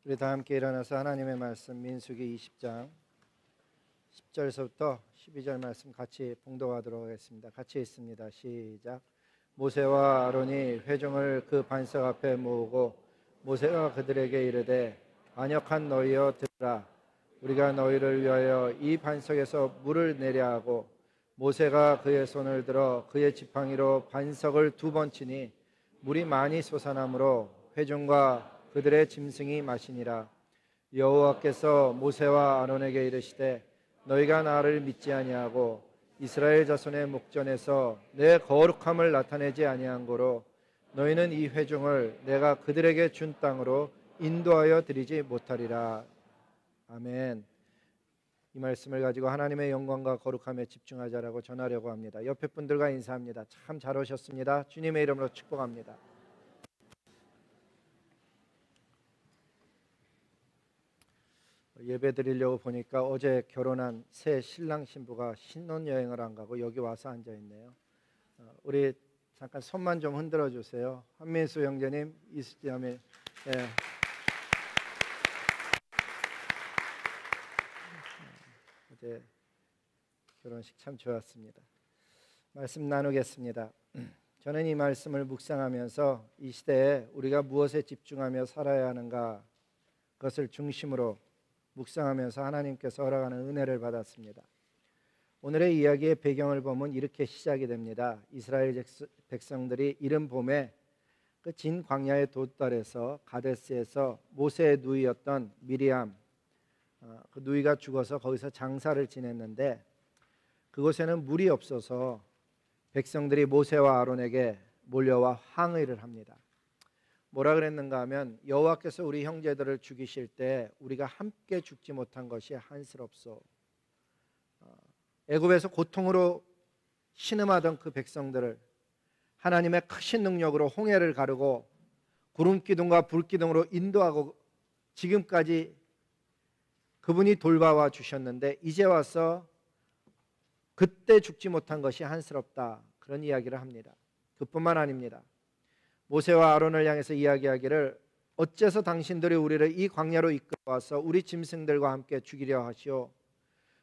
우리 다 함께 일어나서 하나님의 말씀 민수기 20장 10절에서부터 12절 말씀 같이 봉독하도록 하겠습니다. 같이 읽습니다. 시작. 모세와 아론이 회중을 그 반석 앞에 모으고 모세가 그들에게 이르되 반역한 너희여 들으라. 우리가 너희를 위하여 이 반석에서 물을 내려 하고 모세가 그의 손을 들어 그의 지팡이로 반석을 2번 치니 물이 많이 솟아나므로 회중과 그들의 짐승이 마시니라. 여호와께서 모세와 아론에게 이르시되 너희가 나를 믿지 아니하고 이스라엘 자손의 목전에서 내 거룩함을 나타내지 아니한 고로 너희는 이 회중을 내가 그들에게 준 땅으로 인도하여 드리지 못하리라. 아멘. 이 말씀을 가지고 하나님의 영광과 거룩함에 집중하자라고 전하려고 합니다. 옆에 분들과 인사합니다. 참 잘 오셨습니다. 주님의 이름으로 축복합니다. 예배 드리려고 보니까 어제 결혼한 새 신랑 신부가 신혼여행을 안 가고 여기 와서 앉아 있네요. 우리 잠깐 손만 좀 흔들어 주세요. 한민수 형제님, 이수지 자매. 네. 어제 결혼식 참 좋았습니다. 말씀 나누겠습니다. 저는 이 말씀을 묵상하면서 이 시대에 우리가 무엇에 집중하며 살아야 하는가, 그것을 중심으로 묵상하면서 하나님께서 허락하는 은혜를 받았습니다. 오늘의 이야기의 배경을 보면 이렇게 시작이 됩니다. 이스라엘 백성들이 이른 봄에 그 진 광야의 도달에서 가데스에서 모세의 누이였던 미리암, 그 누이가 죽어서 거기서 장사를 지냈는데 그곳에는 물이 없어서 백성들이 모세와 아론에게 몰려와 항의를 합니다. 뭐라 그랬는가 하면 여호와께서 우리 형제들을 죽이실 때 우리가 함께 죽지 못한 것이 한스럽소. 애굽에서 고통으로 신음하던 그 백성들을 하나님의 크신 능력으로 홍해를 가르고 구름기둥과 불기둥으로 인도하고 지금까지 그분이 돌봐와 주셨는데 이제 와서 그때 죽지 못한 것이 한스럽다, 그런 이야기를 합니다. 그뿐만 아닙니다. 모세와 아론을 향해서 이야기하기를 어째서 당신들이 우리를 이 광야로 이끌어와서 우리 짐승들과 함께 죽이려 하시오.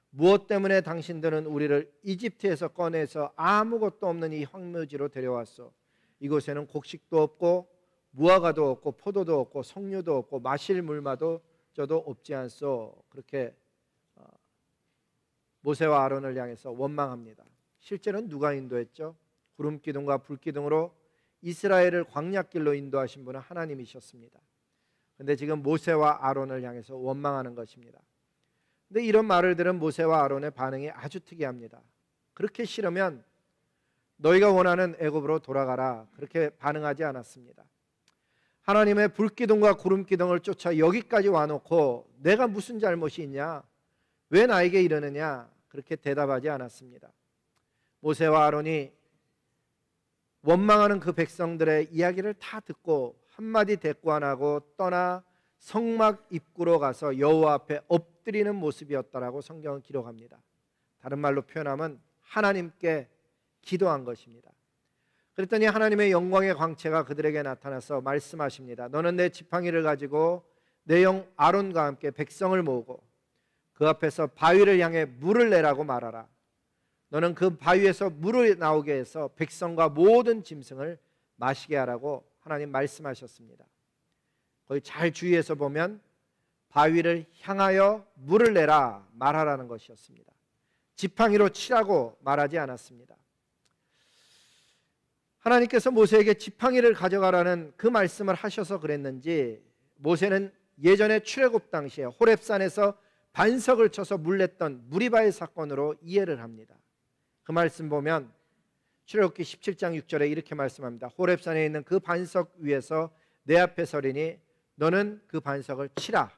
무엇 때문에 당신들은 우리를 이집트에서 꺼내서 아무것도 없는 이 황무지로 데려왔소. 이곳에는 곡식도 없고 무화과도 없고 포도도 없고 석류도 없고 마실 물마저도 없지 않소. 그렇게 모세와 아론을 향해서 원망합니다. 실제로는 누가 인도했죠? 구름기둥과 불기둥으로 이스라엘을 광야길로 인도하신 분은 하나님이셨습니다. 그런데 지금 모세와 아론을 향해서 원망하는 것입니다. 그런데 이런 말을 들은 모세와 아론의 반응이 아주 특이합니다. 그렇게 싫으면 너희가 원하는 애굽으로 돌아가라, 그렇게 반응하지 않았습니다. 하나님의 불기둥과 구름기둥을 쫓아 여기까지 와놓고 내가 무슨 잘못이 있냐, 왜 나에게 이러느냐, 그렇게 대답하지 않았습니다. 모세와 아론이 원망하는 그 백성들의 이야기를 다 듣고 한마디 대꾸 안 하고 떠나 성막 입구로 가서 여호와 앞에 엎드리는 모습이었다라고 성경은 기록합니다. 다른 말로 표현하면 하나님께 기도한 것입니다. 그랬더니 하나님의 영광의 광채가 그들에게 나타나서 말씀하십니다. 너는 내 지팡이를 가지고 내 형 아론과 함께 백성을 모으고 그 앞에서 바위를 향해 물을 내라고 말하라. 너는 그 바위에서 물을 나오게 해서 백성과 모든 짐승을 마시게 하라고 하나님 말씀하셨습니다. 거기 잘 주의해서 보면 바위를 향하여 물을 내라 말하라는 것이었습니다. 지팡이로 치라고 말하지 않았습니다. 하나님께서 모세에게 지팡이를 가져가라는 그 말씀을 하셔서 그랬는지 모세는 예전에 출애굽 당시에 호렙산에서 반석을 쳐서 물 냈던 무리바의 사건으로 이해를 합니다. 그 말씀 보면 출애굽기 17장 6절에 이렇게 말씀합니다. 호렙산에 있는 그 반석 위에서 내 앞에 서리니 너는 그 반석을 치라.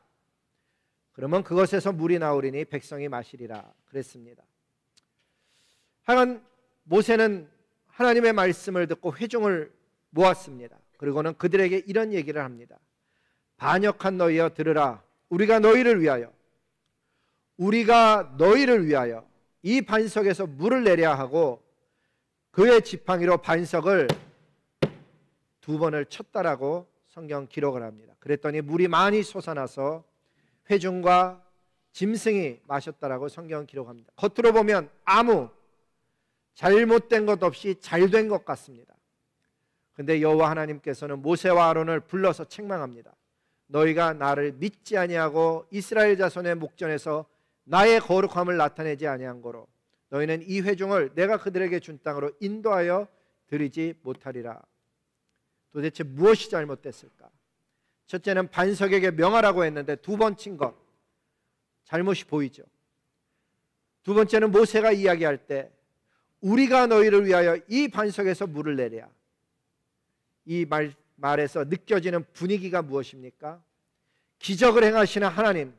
그러면 그것에서 물이 나오리니 백성이 마시리라 그랬습니다. 하여간 모세는 하나님의 말씀을 듣고 회중을 모았습니다. 그리고는 그들에게 이런 얘기를 합니다. 반역한 너희여 들으라. 우리가 너희를 위하여 이 반석에서 물을 내려 하고 그의 지팡이로 반석을 2번을 쳤다라고 성경 기록을 합니다. 그랬더니 물이 많이 솟아나서 회중과 짐승이 마셨다라고 성경 기록합니다. 겉으로 보면 아무 잘못된 것 없이 잘된 것 같습니다. 근데 여호와 하나님께서는 모세와 아론을 불러서 책망합니다. 너희가 나를 믿지 아니하고 이스라엘 자손의 목전에서 나의 거룩함을 나타내지 아니한 거로 너희는 이 회중을 내가 그들에게 준 땅으로 인도하여 드리지 못하리라. 도대체 무엇이 잘못됐을까? 첫째는 반석에게 명하라고 했는데 두 번 친 것, 잘못이 보이죠. 두 번째는 모세가 이야기할 때 우리가 너희를 위하여 이 반석에서 물을 내랴. 이 말에서 느껴지는 분위기가 무엇입니까? 기적을 행하시는 하나님,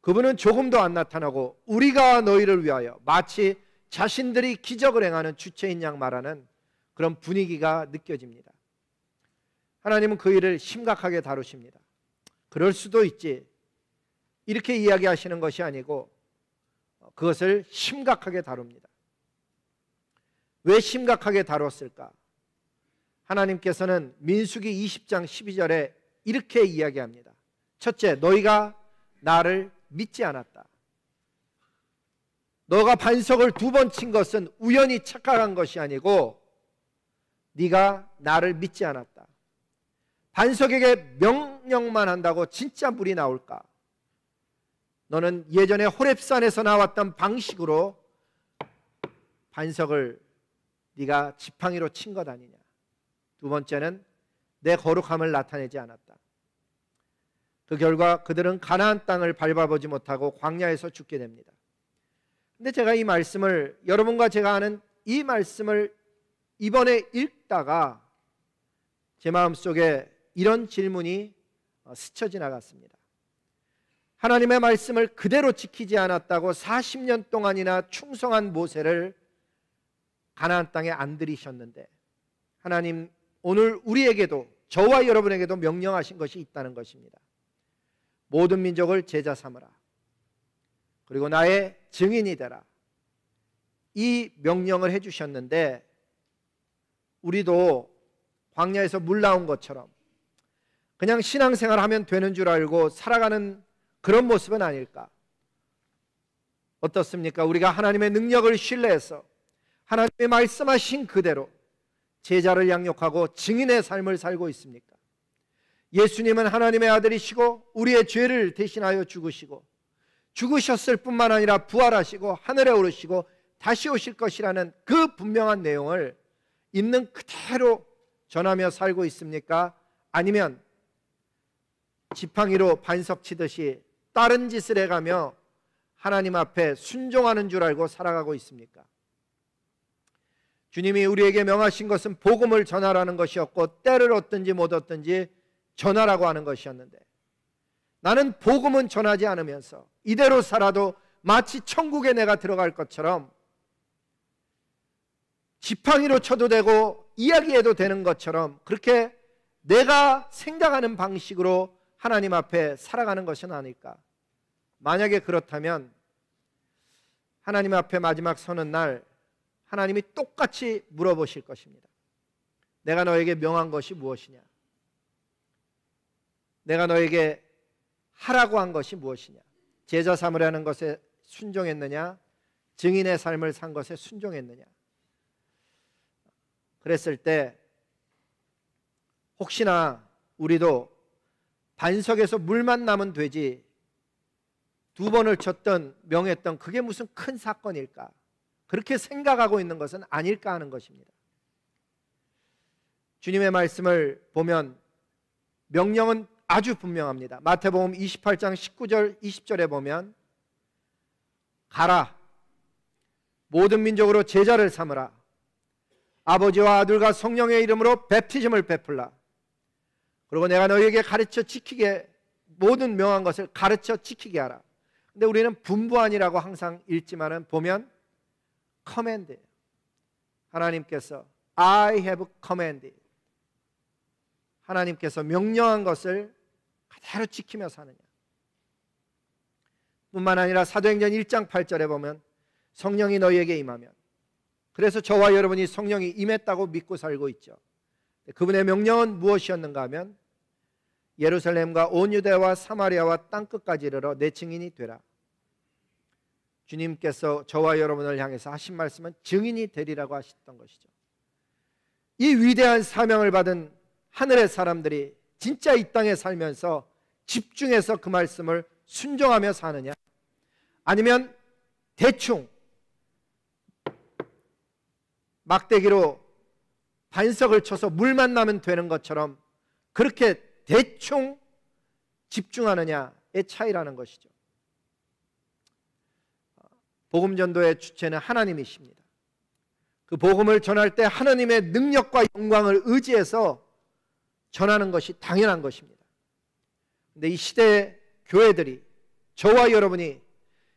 그분은 조금도 안 나타나고 우리가 너희를 위하여, 마치 자신들이 기적을 행하는 주체인 양 말하는 그런 분위기가 느껴집니다. 하나님은 그 일을 심각하게 다루십니다. 그럴 수도 있지, 이렇게 이야기하시는 것이 아니고 그것을 심각하게 다룹니다. 왜 심각하게 다뤘을까? 하나님께서는 민수기 20장 12절에 이렇게 이야기합니다. 첫째, 너희가 나를 믿지 않았다. 너가 반석을 두 번 친 것은 우연히 착각한 것이 아니고 네가 나를 믿지 않았다. 반석에게 명령만 한다고 진짜 물이 나올까? 너는 예전에 호렙산에서 나왔던 방식으로 반석을 네가 지팡이로 친 것 아니냐. 두 번째는 내 거룩함을 나타내지 않았다. 그 결과 그들은 가나안 땅을 밟아보지 못하고 광야에서 죽게 됩니다. 근데 제가 이 말씀을, 여러분과 제가 아는 이 말씀을 이번에 읽다가 제 마음속에 이런 질문이 스쳐 지나갔습니다. 하나님의 말씀을 그대로 지키지 않았다고 40년 동안이나 충성한 모세를 가나안 땅에 안 들이셨는데 하나님 오늘 우리에게도, 저와 여러분에게도 명령하신 것이 있다는 것입니다. 모든 민족을 제자 삼으라. 그리고 나의 증인이 되라. 이 명령을 해주셨는데 우리도 광야에서 물 나온 것처럼 그냥 신앙생활 하면 되는 줄 알고 살아가는 그런 모습은 아닐까? 어떻습니까? 우리가 하나님의 능력을 신뢰해서 하나님의 말씀하신 그대로 제자를 양육하고 증인의 삶을 살고 있습니까? 예수님은 하나님의 아들이시고 우리의 죄를 대신하여 죽으시고 죽으셨을 뿐만 아니라 부활하시고 하늘에 오르시고 다시 오실 것이라는 그 분명한 내용을 있는 그대로 전하며 살고 있습니까? 아니면 지팡이로 반석 치듯이 다른 짓을 해가며 하나님 앞에 순종하는 줄 알고 살아가고 있습니까? 주님이 우리에게 명하신 것은 복음을 전하라는 것이었고 때를 얻든지 못 얻든지 전하라고 하는 것이었는데 나는 복음은 전하지 않으면서 이대로 살아도 마치 천국에 내가 들어갈 것처럼 지팡이로 쳐도 되고 이야기해도 되는 것처럼 그렇게 내가 생각하는 방식으로 하나님 앞에 살아가는 것은 아닐까? 만약에 그렇다면 하나님 앞에 마지막 서는 날 하나님이 똑같이 물어보실 것입니다. 내가 너에게 명한 것이 무엇이냐? 내가 너에게 하라고 한 것이 무엇이냐? 제자 삼으라는 것에 순종했느냐? 증인의 삶을 산 것에 순종했느냐? 그랬을 때 혹시나 우리도 반석에서 물만 나면 되지 두 번을 쳤던 명했던 그게 무슨 큰 사건일까? 그렇게 생각하고 있는 것은 아닐까 하는 것입니다. 주님의 말씀을 보면 명령은 아주 분명합니다. 마태복음 28장 19절 20절에 보면 가라 모든 민족으로 제자를 삼으라 아버지와 아들과 성령의 이름으로 베프티즘을 베풀라 그리고 내가 너희에게 가르쳐 지키게 모든 명한 것을 가르쳐 지키게 하라. 근데 우리는 분부안이라고 항상 읽지만은 보면 command. 하나님께서 I have commanded. 하나님께서 명령한 것을 그대로 지키며 사느냐. 뿐만 아니라 사도행전 1장 8절에 보면 성령이 너희에게 임하면 그래서 저와 여러분이 성령이 임했다고 믿고 살고 있죠. 그분의 명령은 무엇이었는가 하면 예루살렘과 온 유대와 사마리아와 땅끝까지 이르러 내 증인이 되라. 주님께서 저와 여러분을 향해서 하신 말씀은 증인이 되리라고 하셨던 것이죠. 이 위대한 사명을 받은 하늘의 사람들이 진짜 이 땅에 살면서 집중해서 그 말씀을 순종하며 사느냐, 아니면 대충 막대기로 반석을 쳐서 물만 나면 되는 것처럼 그렇게 대충 집중하느냐의 차이라는 것이죠. 복음 전도의 주체는 하나님이십니다. 그 복음을 전할 때 하나님의 능력과 영광을 의지해서 전하는 것이 당연한 것입니다. 그런데 이 시대의 교회들이, 저와 여러분이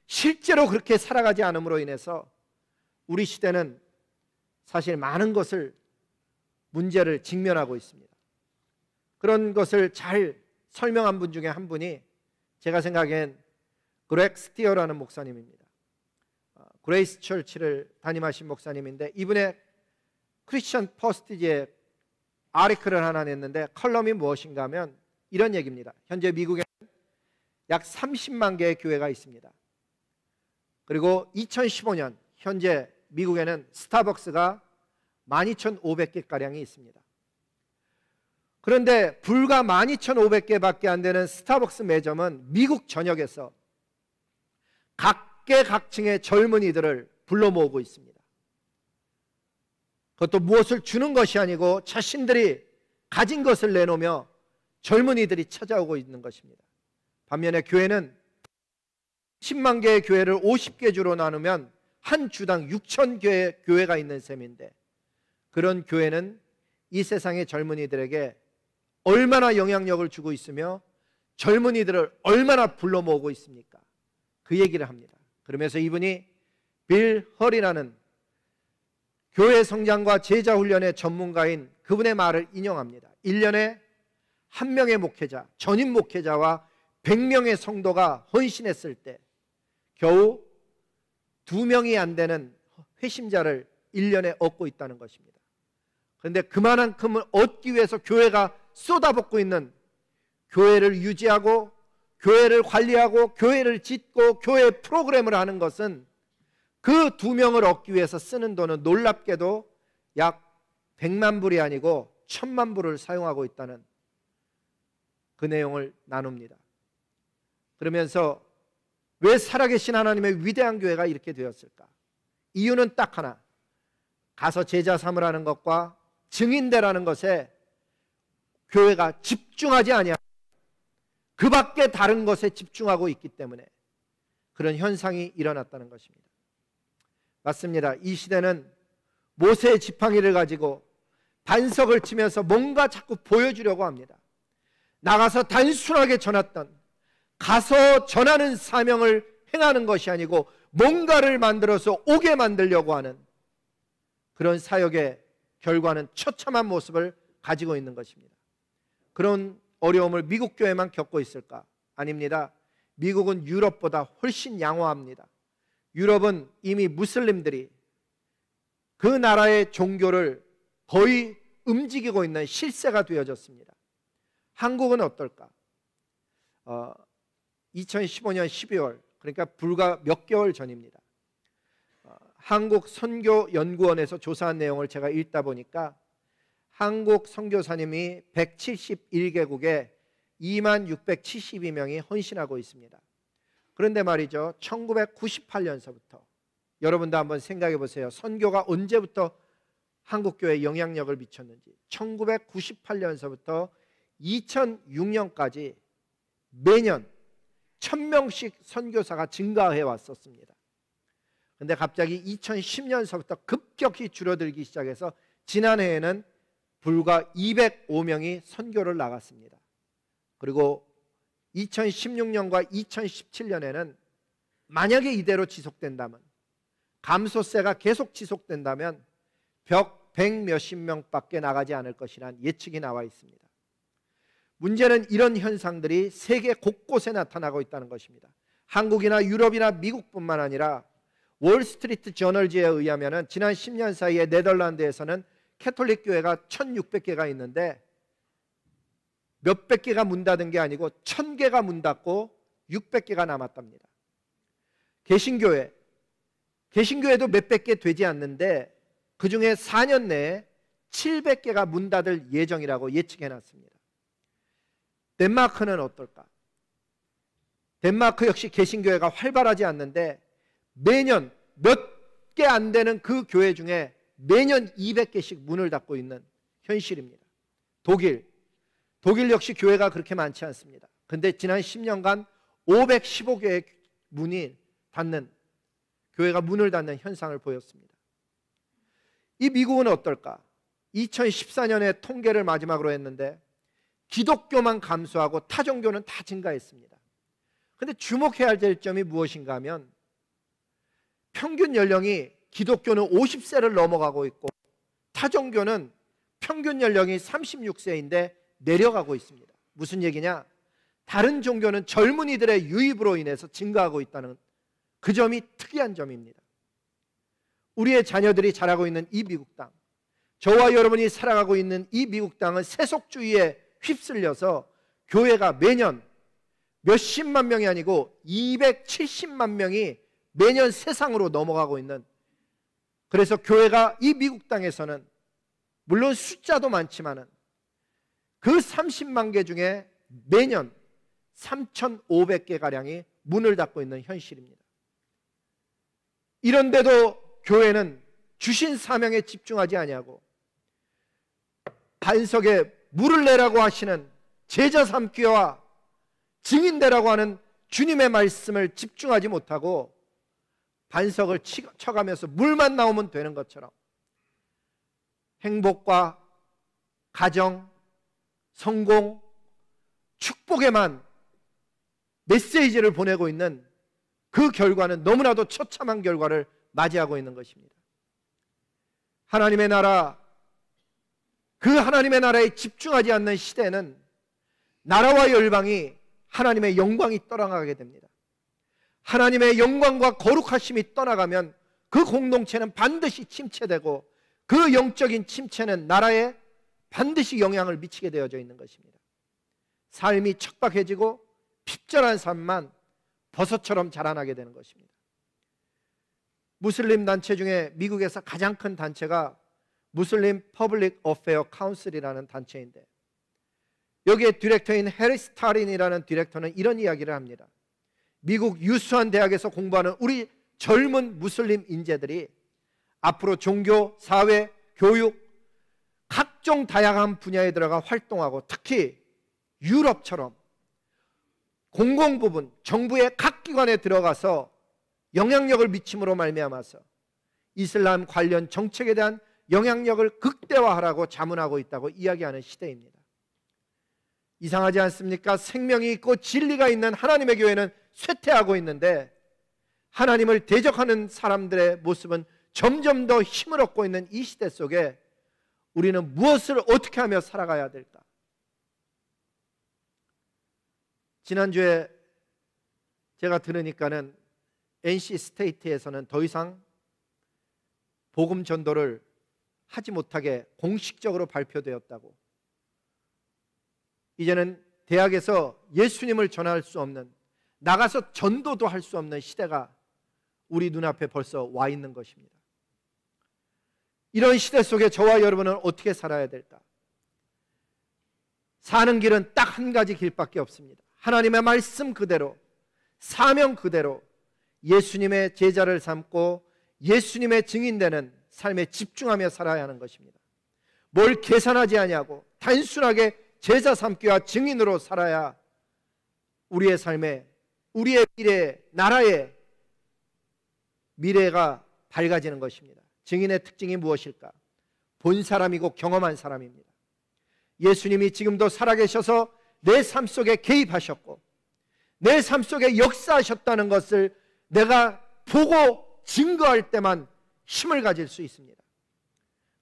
실제로 그렇게 살아가지 않음으로 인해서 우리 시대는 사실 많은 것을, 문제를 직면하고 있습니다. 그런 것을 잘 설명한 분 중에 한 분이 제가 생각엔 그렉 스티어라는 목사님입니다. 그레이스 철치를 담임하신 목사님인데, 이분의 크리스천 퍼스트지에 아티클을 하나 냈는데 컬럼이 무엇인가 하면 이런 얘기입니다. 현재 미국에는 약 30만 개의 교회가 있습니다. 그리고 2015년 현재 미국에는 스타벅스가 12,500개가량이 있습니다. 그런데 불과 12,500개밖에 안 되는 스타벅스 매점은 미국 전역에서 각계각층의 젊은이들을 불러 모으고 있습니다. 그것도 무엇을 주는 것이 아니고 자신들이 가진 것을 내놓으며 젊은이들이 찾아오고 있는 것입니다. 반면에 교회는 10만 개의 교회를 50개 주로 나누면 한 주당 6,000개의 교회가 있는 셈인데, 그런 교회는 이 세상의 젊은이들에게 얼마나 영향력을 주고 있으며 젊은이들을 얼마나 불러 모으고 있습니까? 그 얘기를 합니다. 그러면서 이분이 빌 헐이라는 교회 성장과 제자 훈련의 전문가인 그분의 말을 인용합니다. 1년에 한 명의 목회자, 전임 목회자와 100명의 성도가 헌신했을 때 겨우 2명이 안 되는 회심자를 1년에 얻고 있다는 것입니다. 그런데 그만큼을 얻기 위해서 교회가 쏟아붓고 있는, 교회를 유지하고 교회를 관리하고 교회를 짓고 교회 프로그램을 하는 것은 그 2명을 얻기 위해서 쓰는 돈은 놀랍게도 약 100만 불이 아니고 1000만 불을 사용하고 있다는 그 내용을 나눕니다. 그러면서 왜 살아계신 하나님의 위대한 교회가 이렇게 되었을까? 이유는 딱 하나, 가서 제자 삼으라는 것과 증인되라는 것에 교회가 집중하지 아니하고 그 밖에 다른 것에 집중하고 있기 때문에 그런 현상이 일어났다는 것입니다. 맞습니다. 이 시대는 모세의 지팡이를 가지고 반석을 치면서 뭔가 자꾸 보여주려고 합니다. 나가서 단순하게 전했던, 가서 전하는 사명을 행하는 것이 아니고 뭔가를 만들어서 오게 만들려고 하는 그런 사역의 결과는 처참한 모습을 가지고 있는 것입니다. 그런 어려움을 미국 교회만 겪고 있을까? 아닙니다. 미국은 유럽보다 훨씬 양호합니다. 유럽은 이미 무슬림들이 그 나라의 종교를 거의 움직이고 있는 실세가 되어졌습니다. 한국은 어떨까? 2015년 12월, 그러니까 불과 몇 개월 전입니다. 한국 선교연구원에서 조사한 내용을 제가 읽다 보니까 한국 선교사님이 171개국에 2672명이 헌신하고 있습니다. 그런데 말이죠, 1998년서부터 여러분도 한번 생각해 보세요. 선교가 언제부터 한국교회에 영향력을 미쳤는지. 1998년서부터 2006년까지 매년 1000명씩 선교사가 증가해 왔었습니다. 그런데 갑자기 2010년서부터 급격히 줄어들기 시작해서 지난해에는 불과 205명이 선교를 나갔습니다. 그리고 2016년과 2017년에는 만약에 이대로 지속된다면, 감소세가 계속 지속된다면 100 몇십 명밖에 나가지 않을 것이란 예측이 나와 있습니다. 문제는 이런 현상들이 세계 곳곳에 나타나고 있다는 것입니다. 한국이나 유럽이나 미국뿐만 아니라 월스트리트 저널지에 의하면 지난 10년 사이에 네덜란드에서는 캐톨릭 교회가 1600개가 있는데 몇백 개가 문 닫은 게 아니고 1000개가 문 닫고 600개가 남았답니다. 개신교회도 몇백 개 되지 않는데 그 중에 4년 내에 700개가 문 닫을 예정이라고 예측해 놨습니다. 덴마크는 어떨까? 덴마크 역시 개신교회가 활발하지 않는데 매년 몇 개 안 되는 그 교회 중에 매년 200개씩 문을 닫고 있는 현실입니다. 독일 역시 교회가 그렇게 많지 않습니다. 근데 지난 10년간 515개의 문이 닫는, 교회가 문을 닫는 현상을 보였습니다. 이 미국은 어떨까? 2014년에 통계를 마지막으로 했는데 기독교만 감소하고 타종교는 다 증가했습니다. 근데 주목해야 될 점이 무엇인가 하면 평균 연령이 기독교는 50세를 넘어가고 있고 타종교는 평균 연령이 36세인데 내려가고 있습니다. 무슨 얘기냐? 다른 종교는 젊은이들의 유입으로 인해서 증가하고 있다는 그 점이 특이한 점입니다. 우리의 자녀들이 자라고 있는 이 미국 땅, 저와 여러분이 살아가고 있는 이 미국 땅은 세속주의에 휩쓸려서 교회가 매년 몇십만 명이 아니고 270만 명이 매년 세상으로 넘어가고 있는, 그래서 교회가 이 미국 땅에서는 물론 숫자도 많지만은 그 30만 개 중에 매년 3,500개가량이 문을 닫고 있는 현실입니다. 이런데도 교회는 주신 사명에 집중하지 아니하고 반석에 물을 내라고 하시는 제자 삼기와 증인되라고 하는 주님의 말씀을 집중하지 못하고 반석을 쳐가면서 물만 나오면 되는 것처럼 행복과 가정, 성공, 축복에만 메시지를 보내고 있는 그 결과는 너무나도 처참한 결과를 맞이하고 있는 것입니다. 하나님의 나라, 그 하나님의 나라에 집중하지 않는 시대는 나라와 열방이 하나님의 영광이 떠나가게 됩니다. 하나님의 영광과 거룩하심이 떠나가면 그 공동체는 반드시 침체되고 그 영적인 침체는 나라에 반드시 영향을 미치게 되어져 있는 것입니다. 삶이 척박해지고 핍절한 삶만 버섯처럼 자라나게 되는 것입니다. 무슬림 단체 중에 미국에서 가장 큰 단체가 무슬림 퍼블릭 어페어 카운슬이라는 단체인데 여기에 디렉터인 해리 스타린이라는 디렉터는 이런 이야기를 합니다. 미국 유수한 대학에서 공부하는 우리 젊은 무슬림 인재들이 앞으로 종교, 사회, 교육 각종 다양한 분야에 들어가 활동하고 특히 유럽처럼 공공부문, 정부의 각 기관에 들어가서 영향력을 미침으로 말미암아서 이슬람 관련 정책에 대한 영향력을 극대화하라고 자문하고 있다고 이야기하는 시대입니다. 이상하지 않습니까? 생명이 있고 진리가 있는 하나님의 교회는 쇠퇴하고 있는데 하나님을 대적하는 사람들의 모습은 점점 더 힘을 얻고 있는 이 시대 속에 우리는 무엇을 어떻게 하며 살아가야 될까? 지난주에 제가 들으니까는 NC 스테이트에서는 더 이상 복음 전도를 하지 못하게 공식적으로 발표되었다고. 이제는 대학에서 예수님을 전할 수 없는, 나가서 전도도 할 수 없는 시대가 우리 눈앞에 벌써 와 있는 것입니다. 이런 시대 속에 저와 여러분은 어떻게 살아야 될까? 사는 길은 딱 한 가지 길밖에 없습니다. 하나님의 말씀 그대로, 사명 그대로 예수님의 제자를 삼고 예수님의 증인되는 삶에 집중하며 살아야 하는 것입니다. 뭘 계산하지 아니하고 단순하게 제자 삼기와 증인으로 살아야 우리의 삶에, 우리의 미래, 나라의 미래가 밝아지는 것입니다. 증인의 특징이 무엇일까? 본 사람이고 경험한 사람입니다. 예수님이 지금도 살아계셔서 내 삶 속에 개입하셨고 내 삶 속에 역사하셨다는 것을 내가 보고 증거할 때만 힘을 가질 수 있습니다.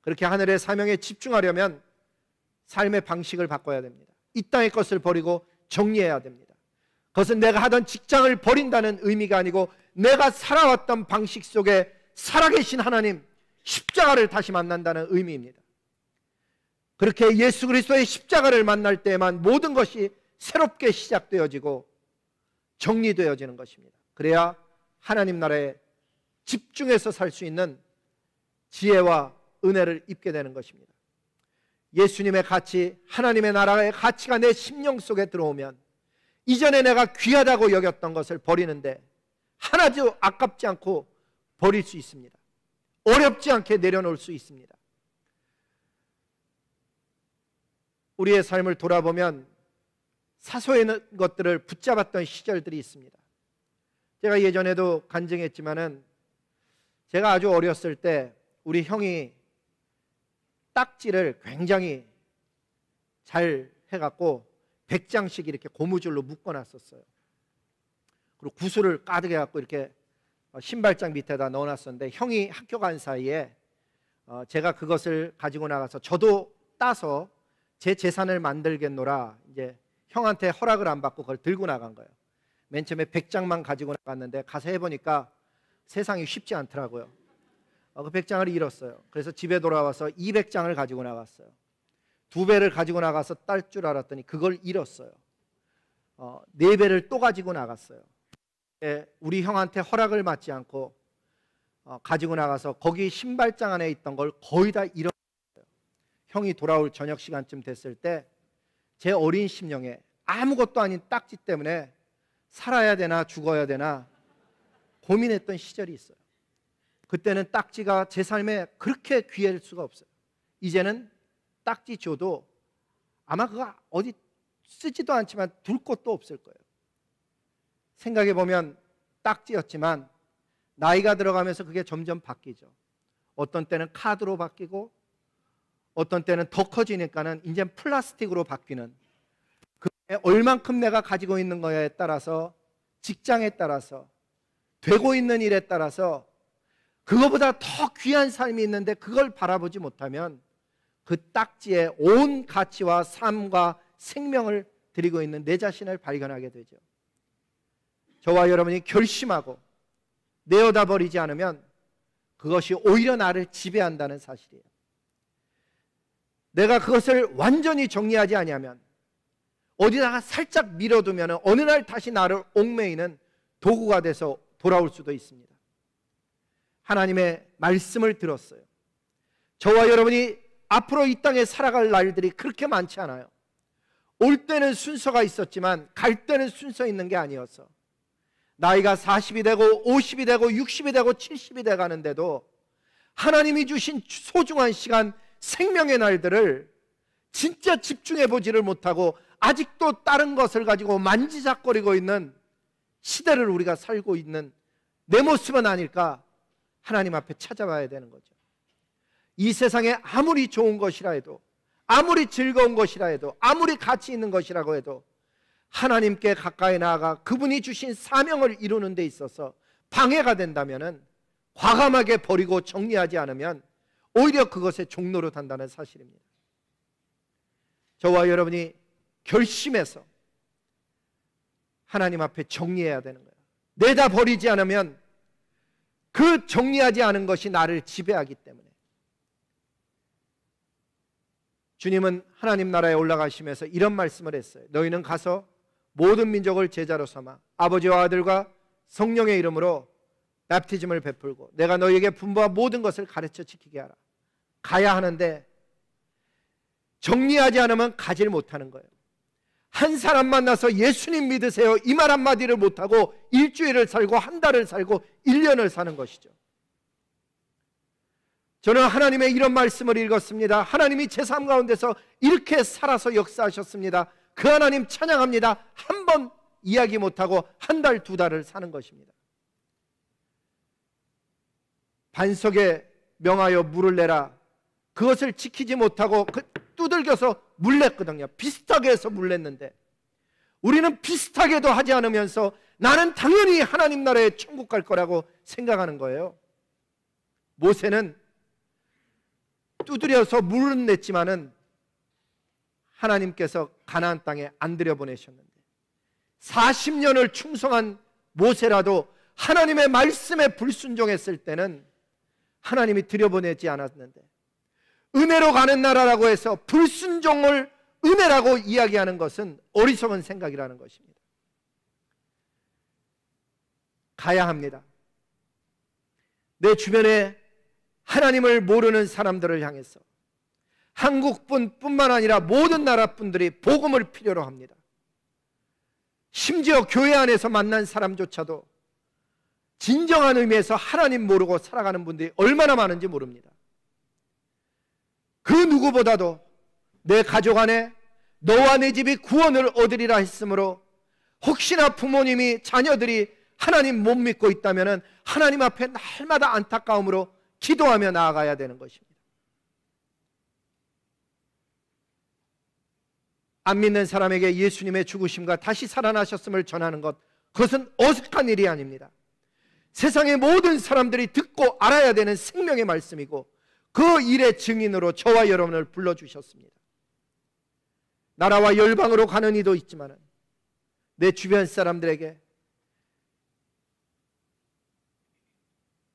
그렇게 하늘의 사명에 집중하려면 삶의 방식을 바꿔야 됩니다. 이 땅의 것을 버리고 정리해야 됩니다. 그것은 내가 하던 직장을 버린다는 의미가 아니고 내가 살아왔던 방식 속에 살아계신 하나님, 십자가를 다시 만난다는 의미입니다. 그렇게 예수 그리스도의 십자가를 만날 때에만 모든 것이 새롭게 시작되어지고 정리되어지는 것입니다. 그래야 하나님 나라에 집중해서 살 수 있는 지혜와 은혜를 입게 되는 것입니다. 예수님의 가치, 하나님의 나라의 가치가 내 심령 속에 들어오면 이전에 내가 귀하다고 여겼던 것을 버리는데 하나도 아깝지 않고 버릴 수 있습니다. 어렵지 않게 내려놓을 수 있습니다. 우리의 삶을 돌아보면 사소한 것들을 붙잡았던 시절들이 있습니다. 제가 예전에도 간증했지만은 제가 아주 어렸을 때 우리 형이 딱지를 굉장히 잘 해갖고 100장씩 이렇게 고무줄로 묶어놨었어요. 그리고 구슬을 가득 해갖고 이렇게 신발장 밑에다 넣어놨었는데 형이 학교 간 사이에 제가 그것을 가지고 나가서 저도 따서 제 재산을 만들겠노라 이제 형한테 허락을 안 받고 그걸 들고 나간 거예요. 맨 처음에 100장만 가지고 나갔는데 가서 해보니까 세상이 쉽지 않더라고요. 그 100장을 잃었어요. 그래서 집에 돌아와서 200장을 가지고 나갔어요. 2배를 가지고 나가서 딸 줄 알았더니 그걸 잃었어요. 4배를 또 가지고 나갔어요. 우리 형한테 허락을 받지 않고 가지고 나가서 거기 신발장 안에 있던 걸 거의 다 잃었어요. 형이 돌아올 저녁 시간쯤 됐을 때 제 어린 심령에 아무것도 아닌 딱지 때문에 살아야 되나 죽어야 되나 고민했던 시절이 있어요. 그때는 딱지가 제 삶에 그렇게 귀할 수가 없어요. 이제는 딱지 줘도 아마 그거 어디 쓰지도 않지만 둘 곳도 없을 거예요. 생각해 보면 딱지였지만 나이가 들어가면서 그게 점점 바뀌죠. 어떤 때는 카드로 바뀌고 어떤 때는 더 커지니까는 이제 플라스틱으로 바뀌는, 그게 얼만큼 내가 가지고 있는 거에 따라서, 직장에 따라서, 되고 있는 일에 따라서 그거보다 더 귀한 삶이 있는데 그걸 바라보지 못하면 그 딱지에 온 가치와 삶과 생명을 드리고 있는 내 자신을 발견하게 되죠. 저와 여러분이 결심하고 내어다 버리지 않으면 그것이 오히려 나를 지배한다는 사실이에요. 내가 그것을 완전히 정리하지 아니하면, 어디다가 살짝 밀어두면 어느 날 다시 나를 얽매이는 도구가 돼서 돌아올 수도 있습니다. 하나님의 말씀을 들었어요. 저와 여러분이 앞으로 이 땅에 살아갈 날들이 그렇게 많지 않아요. 올 때는 순서가 있었지만 갈 때는 순서 있는 게 아니어서 나이가 40이 되고 50이 되고 60이 되고 70이 돼 가는데도 하나님이 주신 소중한 시간, 생명의 날들을 진짜 집중해 보지를 못하고 아직도 다른 것을 가지고 만지작거리고 있는 시대를 우리가 살고 있는 내 모습은 아닐까 하나님 앞에 찾아봐야 되는 거죠. 이 세상에 아무리 좋은 것이라 해도, 아무리 즐거운 것이라 해도, 아무리 가치 있는 것이라고 해도 하나님께 가까이 나아가 그분이 주신 사명을 이루는 데 있어서 방해가 된다면, 과감하게 버리고 정리하지 않으면 오히려 그것의 종로로 단다는 사실입니다. 저와 여러분이 결심해서 하나님 앞에 정리해야 되는 거예요. 내다 버리지 않으면 그 정리하지 않은 것이 나를 지배하기 때문에. 주님은 하나님 나라에 올라가시면서 이런 말씀을 했어요. 너희는 가서 모든 민족을 제자로 삼아 아버지와 아들과 성령의 이름으로 납티즘을 베풀고 내가 너희에게 분부한 모든 것을 가르쳐 지키게 하라. 가야 하는데 정리하지 않으면 가지를 못하는 거예요. 한 사람 만나서 예수님 믿으세요 이 말 한마디를 못하고 일주일을 살고 한 달을 살고 1년을 사는 것이죠. 저는 하나님의 이런 말씀을 읽었습니다. 하나님이 제 삶 가운데서 이렇게 살아서 역사하셨습니다. 그 하나님 찬양합니다. 한 번 이야기 못하고 한 달, 두 달을 사는 것입니다. 반석에 명하여 물을 내라. 그것을 지키지 못하고 두들겨서 물 냈거든요. 비슷하게 해서 물 냈는데 우리는 비슷하게도 하지 않으면서 나는 당연히 하나님 나라에 천국 갈 거라고 생각하는 거예요. 모세는 두드려서 물은 냈지만은 하나님께서 가나안 땅에 안 들여보내셨는데 40년을 충성한 모세라도 하나님의 말씀에 불순종했을 때는 하나님이 들여보내지 않았는데 은혜로 가는 나라라고 해서 불순종을 은혜라고 이야기하는 것은 어리석은 생각이라는 것입니다. 가야 합니다. 내 주변에 하나님을 모르는 사람들을 향해서 한국뿐만 아니라 모든 나라 분들이 복음을 필요로 합니다. 심지어 교회 안에서 만난 사람조차도 진정한 의미에서 하나님 모르고 살아가는 분들이 얼마나 많은지 모릅니다. 그 누구보다도 내 가족 안에 너와 내 집이 구원을 얻으리라 했으므로 혹시나 부모님이 자녀들이 하나님 못 믿고 있다면 하나님 앞에 날마다 안타까움으로 기도하며 나아가야 되는 것입니다. 안 믿는 사람에게 예수님의 죽으심과 다시 살아나셨음을 전하는 것, 그것은 어색한 일이 아닙니다. 세상의 모든 사람들이 듣고 알아야 되는 생명의 말씀이고 그 일의 증인으로 저와 여러분을 불러주셨습니다. 나라와 열방으로 가는 이도 있지만 내 주변 사람들에게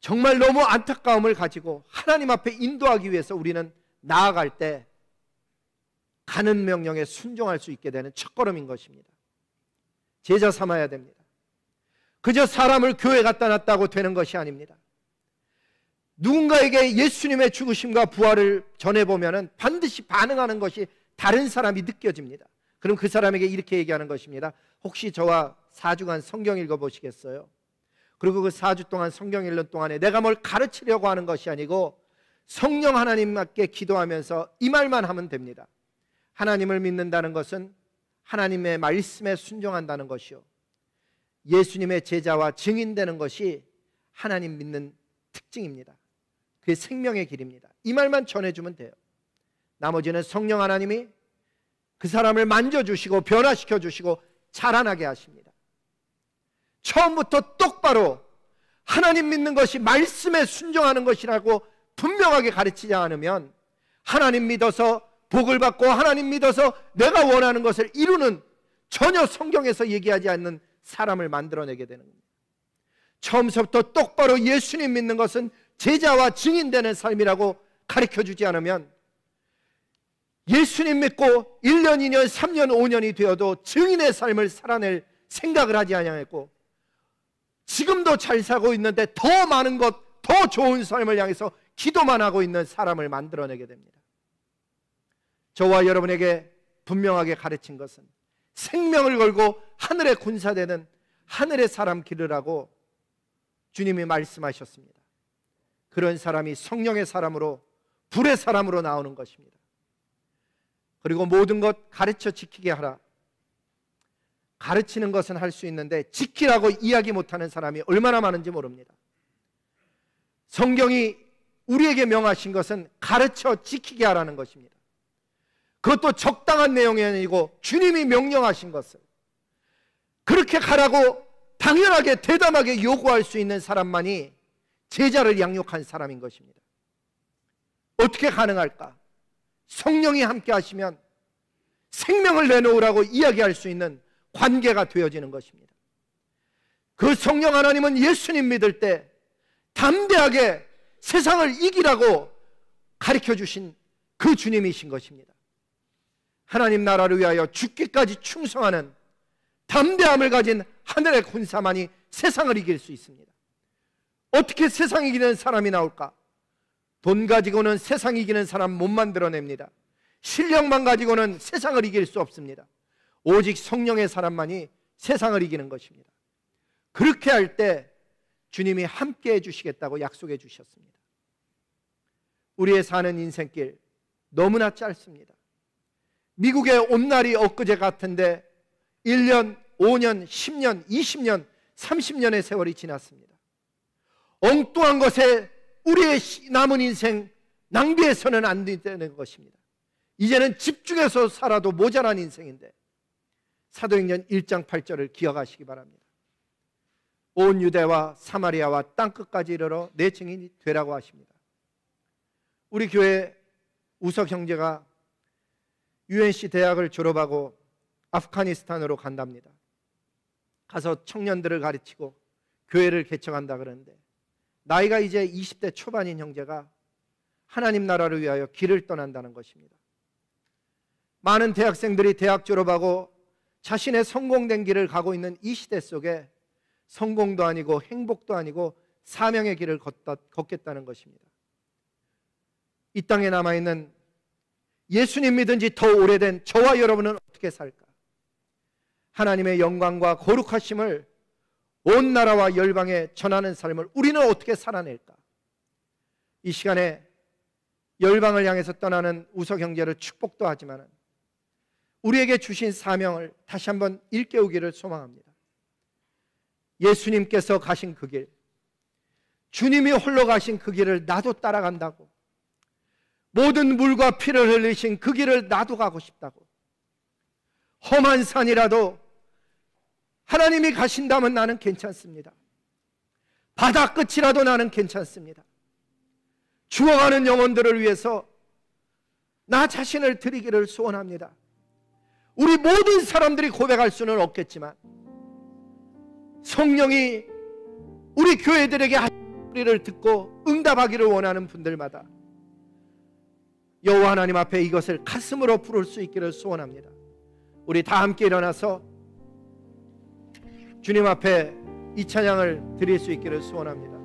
정말 너무 안타까움을 가지고 하나님 앞에 인도하기 위해서 우리는 나아갈 때 가는 명령에 순종할 수 있게 되는 첫걸음인 것입니다. 제자 삼아야 됩니다. 그저 사람을 교회 갖다 놨다고 되는 것이 아닙니다. 누군가에게 예수님의 죽으심과 부활을 전해보면 반드시 반응하는 것이 다른 사람이 느껴집니다. 그럼 그 사람에게 이렇게 얘기하는 것입니다. 혹시 저와 4주간 성경 읽어보시겠어요? 그리고 그 4주 동안 성경 읽는 동안에 내가 뭘 가르치려고 하는 것이 아니고 성령 하나님께 기도하면서 이 말만 하면 됩니다. 하나님을 믿는다는 것은 하나님의 말씀에 순종한다는 것이요, 예수님의 제자와 증인되는 것이 하나님 믿는 특징입니다. 그게 생명의 길입니다. 이 말만 전해주면 돼요. 나머지는 성령 하나님이 그 사람을 만져주시고 변화시켜 주시고 자라나게 하십니다. 처음부터 똑바로 하나님 믿는 것이 말씀에 순종하는 것이라고 분명하게 가르치지 않으면 하나님 믿어서 복을 받고 하나님 믿어서 내가 원하는 것을 이루는, 전혀 성경에서 얘기하지 않는 사람을 만들어내게 되는 겁니다. 처음부터 똑바로 예수님 믿는 것은 제자와 증인되는 삶이라고 가르쳐주지 않으면 예수님 믿고 1년, 2년, 3년, 5년이 되어도 증인의 삶을 살아낼 생각을 하지 아니하였고 지금도 잘 살고 있는데 더 많은 것, 더 좋은 삶을 향해서 기도만 하고 있는 사람을 만들어내게 됩니다. 저와 여러분에게 분명하게 가르친 것은 생명을 걸고 하늘에 군사되는 하늘의 사람 기르라고 주님이 말씀하셨습니다. 그런 사람이 성령의 사람으로, 불의 사람으로 나오는 것입니다. 그리고 모든 것 가르쳐 지키게 하라. 가르치는 것은 할 수 있는데 지키라고 이야기 못하는 사람이 얼마나 많은지 모릅니다. 성경이 우리에게 명하신 것은 가르쳐 지키게 하라는 것입니다. 그것도 적당한 내용이 아니고 주님이 명령하신 것을 그렇게 가라고 당연하게 대담하게 요구할 수 있는 사람만이 제자를 양육한 사람인 것입니다. 어떻게 가능할까? 성령이 함께 하시면 생명을 내놓으라고 이야기할 수 있는 관계가 되어지는 것입니다. 그 성령 하나님은 예수님 믿을 때 담대하게 세상을 이기라고 가르쳐 주신 그 주님이신 것입니다. 하나님 나라를 위하여 죽기까지 충성하는 담대함을 가진 하늘의 군사만이 세상을 이길 수 있습니다. 어떻게 세상 이기는 사람이 나올까? 돈 가지고는 세상 이기는 사람 못 만들어냅니다. 실력만 가지고는 세상을 이길 수 없습니다. 오직 성령의 사람만이 세상을 이기는 것입니다. 그렇게 할 때 주님이 함께 해주시겠다고 약속해 주셨습니다. 우리의 사는 인생길 너무나 짧습니다. 미국의 온날이 엊그제 같은데 1년, 5년, 10년, 20년, 30년의 세월이 지났습니다. 엉뚱한 것에 우리의 남은 인생 낭비해서는 안 되는 것입니다. 이제는 집중해서 살아도 모자란 인생인데 사도행전 1장 8절을 기억하시기 바랍니다. 온 유대와 사마리아와 땅끝까지 이르러 내 증인이 되라고 하십니다. 우리 교회 우석 형제가 UNC 대학을 졸업하고 아프가니스탄으로 간답니다. 가서 청년들을 가르치고 교회를 개척한다 그러는데 나이가 이제 20대 초반인 형제가 하나님 나라를 위하여 길을 떠난다는 것입니다. 많은 대학생들이 대학 졸업하고 자신의 성공된 길을 가고 있는 이 시대 속에 성공도 아니고 행복도 아니고 사명의 길을 걷겠다는 것입니다. 이 땅에 남아있는 예수님 믿은 지 더 오래된 저와 여러분은 어떻게 살까? 하나님의 영광과 거룩하심을 온 나라와 열방에 전하는 삶을 우리는 어떻게 살아낼까? 이 시간에 열방을 향해서 떠나는 우석 형제를 축복도 하지만 우리에게 주신 사명을 다시 한번 일깨우기를 소망합니다. 예수님께서 가신 그 길, 주님이 홀로 가신 그 길을 나도 따라간다고, 모든 물과 피를 흘리신 그 길을 나도 가고 싶다고, 험한 산이라도 하나님이 가신다면 나는 괜찮습니다. 바다 끝이라도 나는 괜찮습니다. 죽어가는 영혼들을 위해서 나 자신을 드리기를 소원합니다. 우리 모든 사람들이 고백할 수는 없겠지만 성령이 우리 교회들에게 하신 소리를 듣고 응답하기를 원하는 분들마다 여호와 하나님 앞에 이것을 가슴으로 부를 수 있기를 소원합니다. 우리 다 함께 일어나서 주님 앞에 이 찬양을 드릴 수 있기를 소원합니다.